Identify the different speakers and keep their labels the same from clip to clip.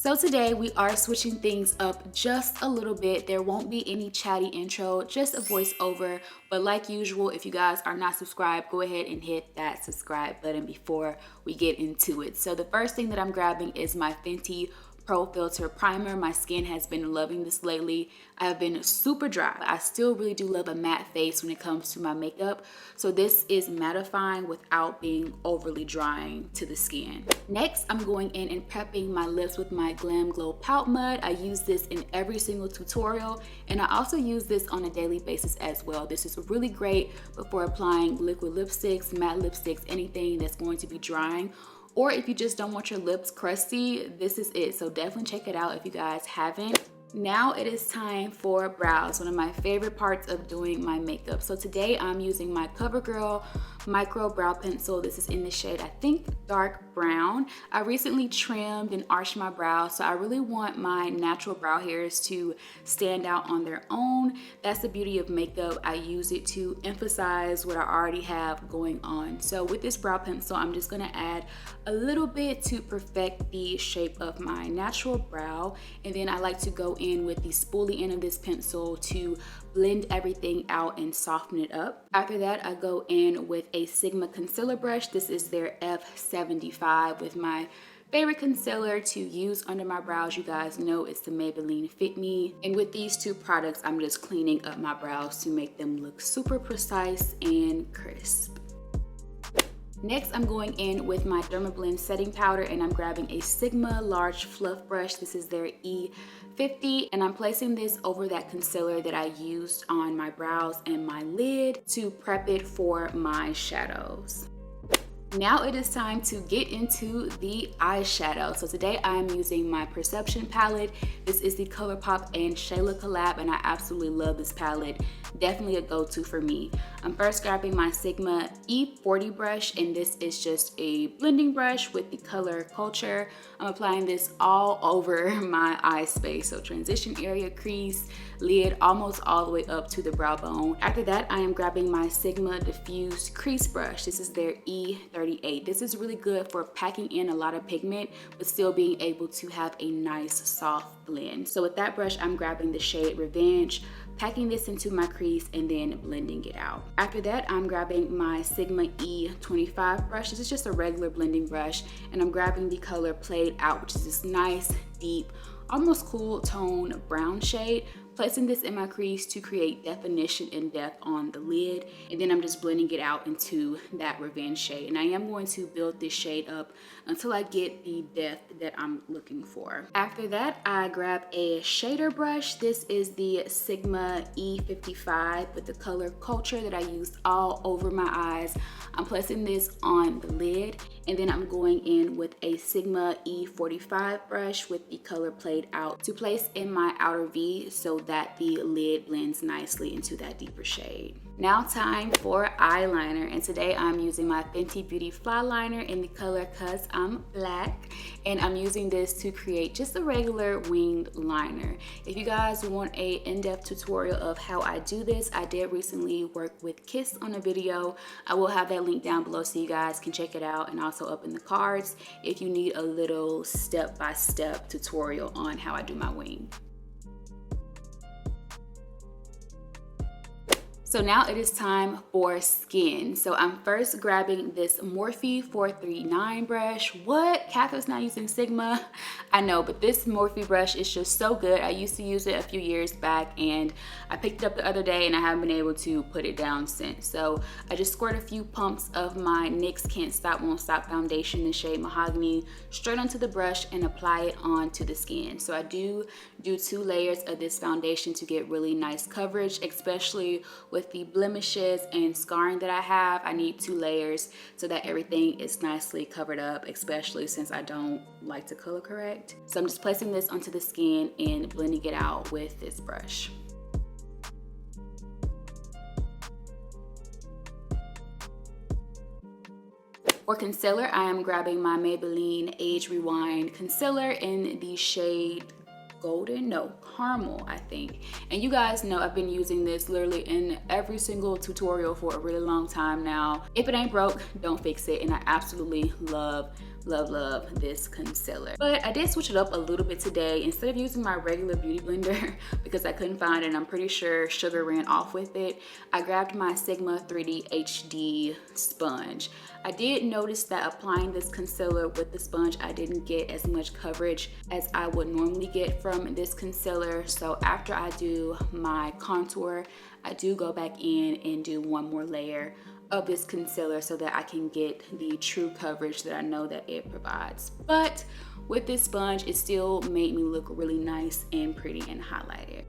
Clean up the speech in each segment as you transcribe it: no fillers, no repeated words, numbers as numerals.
Speaker 1: So today we are switching things up just a little bit. There won't be any chatty intro, just a voiceover. But like usual, if you guys are not subscribed, go ahead and hit that subscribe button before we get into it. So the first thing that I'm grabbing is my Fenty Pro Filter Primer. My skin has been loving this lately. I have been super dry. I still really do love a matte face when it comes to my makeup. So this is mattifying without being overly drying to the skin. Next, I'm going in and prepping my lips with my Glam Glow Pout Mud. I use this in every single tutorial, and I also use this on a daily basis as well. This is really great before applying liquid lipsticks, matte lipsticks, anything that's going to be drying. Or if you just don't want your lips crusty, this is it. So definitely check it out if you guys haven't. Now it is time for brows, one of my favorite parts of doing my makeup. So today I'm using my CoverGirl Micro Brow Pencil. This is in the shade, I think, dark brown. I recently trimmed and arched my brows, so I really want my natural brow hairs to stand out on their own. That's the beauty of makeup. I use it to emphasize what I already have going on. So with this brow pencil, I'm just gonna add a little bit to perfect the shape of my natural brow. And then I like to go in with the spoolie end of this pencil to blend everything out and soften it up. After that, I go in with a Sigma concealer brush. This is their F75 with my favorite concealer to use under my brows. You guys know it's the Maybelline Fit Me. And with these two products, I'm just cleaning up my brows to make them look super precise and crisp. Next, I'm going in with my Dermablend setting powder, and I'm grabbing a Sigma large fluff brush. This is their E50, and I'm placing this over that concealer that I used on my brows and my lid to prep it for my shadows. Now it is time to get into the eyeshadow. So today I'm using my Perception palette. This is the ColourPop and Shayla collab, and I absolutely love this palette. Definitely a go-to for me. I'm first grabbing my Sigma E40 brush, and this is just a blending brush with the color Culture. I'm applying this all over my eye space, so transition area, crease, lid, almost all the way up to the brow bone. After that, I am grabbing my Sigma Diffused Crease Brush. This is their E38. This is really good for packing in a lot of pigment, but still being able to have a nice soft blend. So with that brush, I'm grabbing the shade Revenge, packing this into my crease and then blending it out. After that, I'm grabbing my Sigma E25 brush. This is just a regular blending brush, and I'm grabbing the color Played Out, which is this nice, deep, almost cool tone brown shade. Placing this in my crease to create definition and depth on the lid, and then I'm just blending it out into that Revenge shade. And I am going to build this shade up until I get the depth that I'm looking for. After that, I grab a shader brush. This is the Sigma E55 with the color Culture that I used all over my eyes. I'm placing this on the lid, and then I'm going in with a Sigma E45 brush with the color Played Out to place in my outer V so that the lid blends nicely into that deeper shade. Now time for eyeliner, and today I'm using my Fenty Beauty Fly Liner in the color Cause I'm Black, and I'm using this to create just a regular winged liner. If you guys want a in-depth tutorial of how I do this, I did recently work with Kiss on a video. I will have that link down below so you guys can check it out, and also up in the cards if you need a little step-by-step tutorial on how I do my wing. So now it is time for skin. So I'm first grabbing this Morphe 439 brush. What? Kathryn's not using Sigma? I know, but this Morphe brush is just so good. I used to use it a few years back, and I picked it up the other day and I haven't been able to put it down since. So I just squirt a few pumps of my NYX Can't Stop Won't Stop foundation in the shade Mahogany straight onto the brush and apply it onto the skin. So I do 2 layers of this foundation to get really nice coverage, especially with the blemishes and scarring that I have. I need 2 layers so that everything is nicely covered up, especially since I don't like to color correct. So I'm just placing this onto the skin and blending it out with this brush. For concealer, I am grabbing my Maybelline Age Rewind concealer in the shade caramel, I think. And you guys know I've been using this literally in every single tutorial for a really long time now. If it ain't broke, don't fix it. And I absolutely love love this concealer. But I did switch it up a little bit today. Instead of using my regular beauty blender because I couldn't find it and I'm pretty sure sugar ran off with it, I grabbed my Sigma 3D HD sponge. I did notice that applying this concealer with the sponge, I didn't get as much coverage as I would normally get from this concealer. So after I do my contour, I do go back in and do one more layer of this concealer so that I can get the true coverage that I know that it provides. But with this sponge, it still made me look really nice and pretty and highlighted.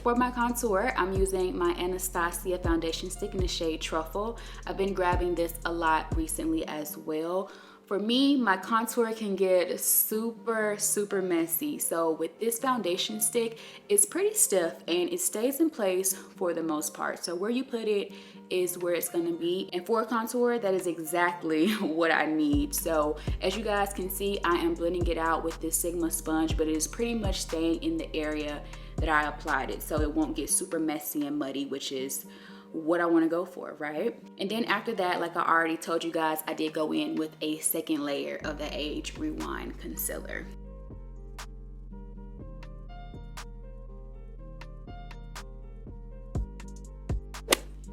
Speaker 1: For my contour, I'm using my Anastasia foundation stick in the shade Truffle. I've been grabbing this a lot recently as well. For me, my contour can get super messy. So with this foundation stick, it's pretty stiff and it stays in place for the most part. So where you put it is where it's gonna be. And for a contour, that is exactly what I need. So as you guys can see, I am blending it out with this Sigma sponge, but it is pretty much staying in the area that I applied it, so it won't get super messy and muddy, which is what I want to go for, right? And then after that, like I already told you guys, I did go in with a second layer of the Age Rewind concealer.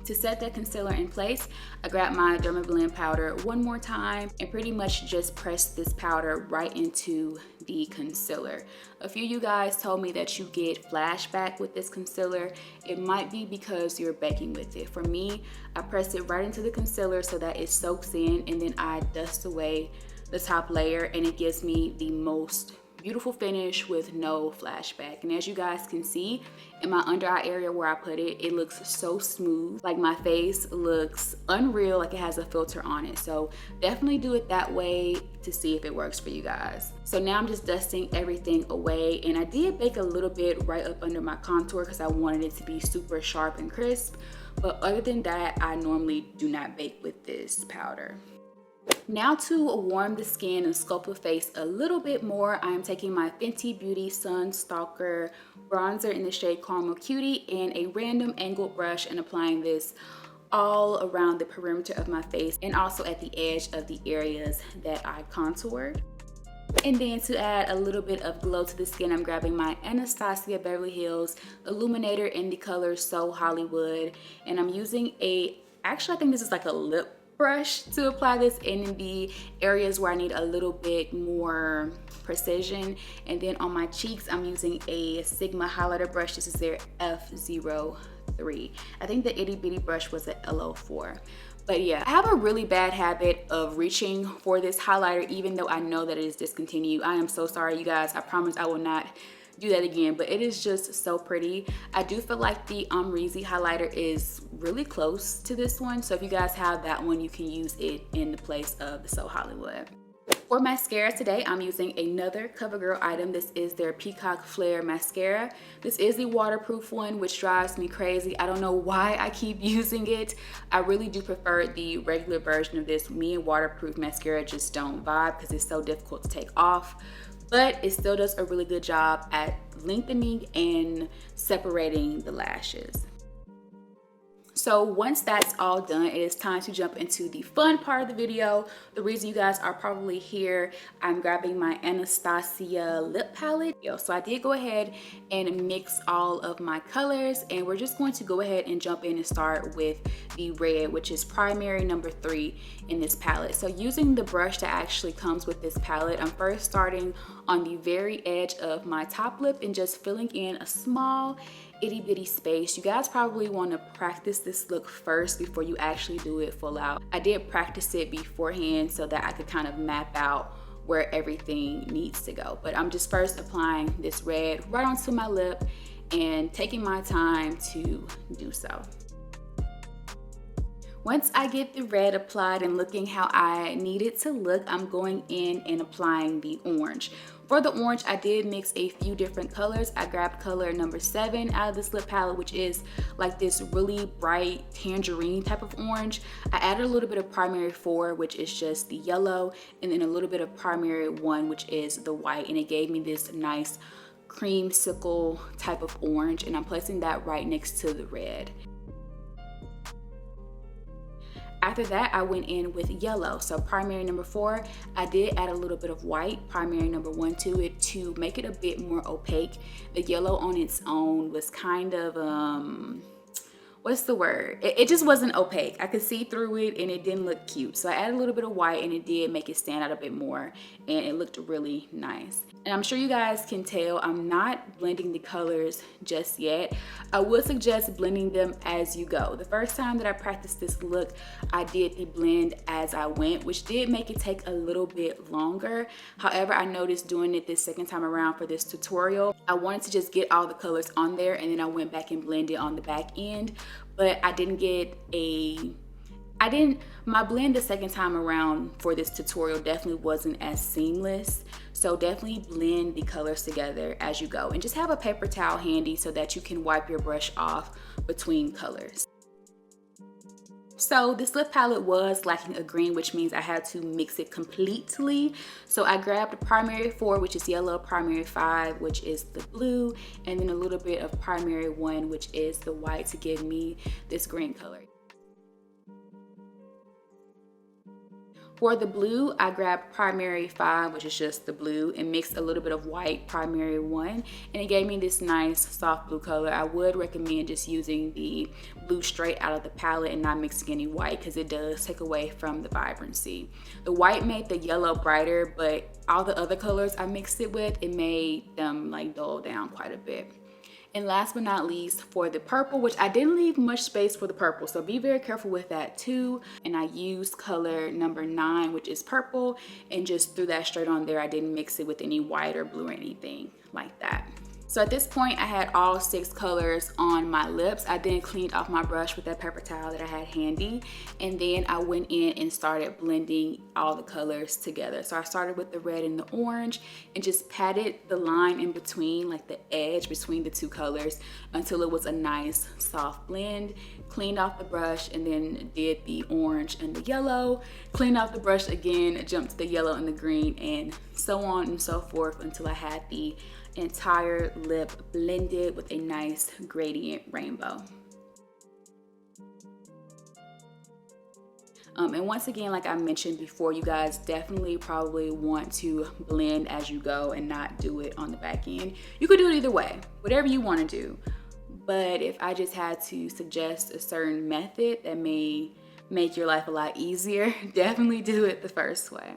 Speaker 1: To set that concealer in place, I grabbed my Dermablend powder one more time and pretty much just pressed this powder right into the concealer. A few of you guys told me that you get flashback with this concealer. It might be because you're baking with it. For me, I press it right into the concealer so that it soaks in, and then I dust away the top layer and it gives me the most beautiful finish with no flashback. And as you guys can see, in my under eye area where I put it, it looks so smooth. Like my face looks unreal, like it has a filter on it. So definitely do it that way to see if it works for you guys. So now I'm just dusting everything away, and I did bake a little bit right up under my contour because I wanted it to be super sharp and crisp. But other than that, I normally do not bake with this powder. Now to warm the skin and sculpt the face a little bit more, I am taking my Fenty Beauty Sun Stalker bronzer in the shade Caramel Cutie and a random angled brush and applying this all around the perimeter of my face and also at the edge of the areas that I contoured. And then to add a little bit of glow to the skin, I'm grabbing my Anastasia Beverly Hills Illuminator in the color So Hollywood, and I'm using actually I think this is like a lip brush to apply this in the areas where I need a little bit more precision. And then on my cheeks, I'm using a Sigma highlighter brush. This is their F03. I think the itty bitty brush was an LO4. But yeah, I have a really bad habit of reaching for this highlighter even though I know that it is discontinued. I am so sorry, you guys. I promise I will not do that again, but it is just so pretty. I do feel like the Amrezy highlighter is really close to this one, so if you guys have that one, you can use it in the place of the So Hollywood. For mascara today, I'm using another CoverGirl item. This is their Peacock Flare mascara. This is the waterproof one, which drives me crazy. I don't know why I keep using it. I really do prefer the regular version of this. Me and waterproof mascara just don't vibe because it's so difficult to take off. But it still does a really good job at lengthening and separating the lashes. So once that's all done, it is time to jump into the fun part of the video. The reason you guys are probably here, I'm grabbing my Anastasia lip palette. So I did go ahead and mix all of my colors, and we're just going to go ahead and jump in and start with the red, which is primary number 3 in this palette. So using the brush that actually comes with this palette, I'm first starting on the very edge of my top lip and just filling in a small itty bitty space. You guys probably want to practice this look first before you actually do it full out. I did practice it beforehand so that I could kind of map out where everything needs to go. But I'm just first applying this red right onto my lip and taking my time to do so. Once I get the red applied and looking how I need it to look, I'm going in and applying the orange. For the orange, I did mix a few different colors. I grabbed color number 7 out of this lip palette, which is like this really bright tangerine type of orange. I added a little bit of primary 4, which is just the yellow, and then a little bit of primary 1, which is the white, and it gave me this nice creamsicle type of orange, and I'm placing that right next to the red. After that, I went in with yellow. So primary number 4, I did add a little bit of white, primary number 1 to it to make it a bit more opaque. The yellow on its own was kind of, what's the word? It just wasn't opaque. I could see through it and it didn't look cute. So I added a little bit of white and it did make it stand out a bit more and it looked really nice. And I'm sure you guys can tell I'm not blending the colors just yet. I would suggest blending them as you go. The first time that I practiced this look, I did the blend as I went, which did make it take a little bit longer. However, I noticed doing it this second time around for this tutorial, I wanted to just get all the colors on there and then I went back and blended on the back end. But I didn't get my blend the second time around for this tutorial definitely wasn't as seamless. So definitely blend the colors together as you go and just have a paper towel handy so that you can wipe your brush off between colors. So this lip palette was lacking a green, which means I had to mix it completely. So I grabbed primary 4, which is yellow, primary 5, which is the blue, and then a little bit of primary 1, which is the white, to give me this green color. For the blue, I grabbed primary 5, which is just the blue, and mixed a little bit of white, primary 1, and it gave me this nice soft blue color. I would recommend just using the blue straight out of the palette and not mixing any white because it does take away from the vibrancy. The white made the yellow brighter, but all the other colors I mixed it with, it made them like dull down quite a bit. And last but not least, for the purple, which I didn't leave much space for the purple, so be very careful with that too. And I used color number 9, which is purple, and just threw that straight on there. I didn't mix it with any white or blue or anything like that. So at this point, I had all 6 colors on my lips. I then cleaned off my brush with that paper towel that I had handy. And then I went in and started blending all the colors together. So I started with the red and the orange and just patted the line in between, like the edge between the 2 colors, until it was a nice soft blend. Cleaned off the brush and then did the orange and the yellow. Cleaned off the brush again, jumped to the yellow and the green, and so on and so forth until I had the entire lip blended with a nice gradient rainbow. And once again, like I mentioned before, you guys definitely probably want to blend as you go and not do it on the back end. You could do it either way, whatever you want to do. But if I just had to suggest a certain method that may make your life a lot easier, definitely do it the first way.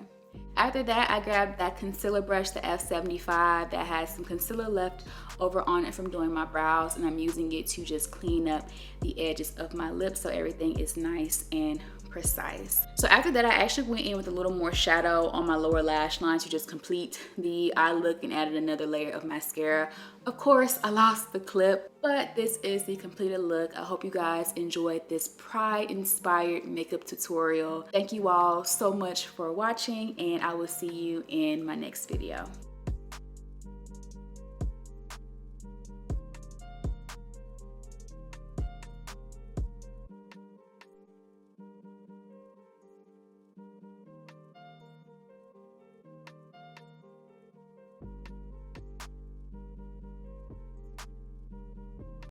Speaker 1: After that, I grabbed that concealer brush, the F75, that has some concealer left over on it from doing my brows, and I'm using it to just clean up the edges of my lips so everything is nice and precise. So after that, I actually went in with a little more shadow on my lower lash line to just complete the eye look and added another layer of mascara. Of course, I lost the clip, but this is the completed look. I hope you guys enjoyed this pride-inspired makeup tutorial. Thank you all so much for watching, and I will see you in my next video.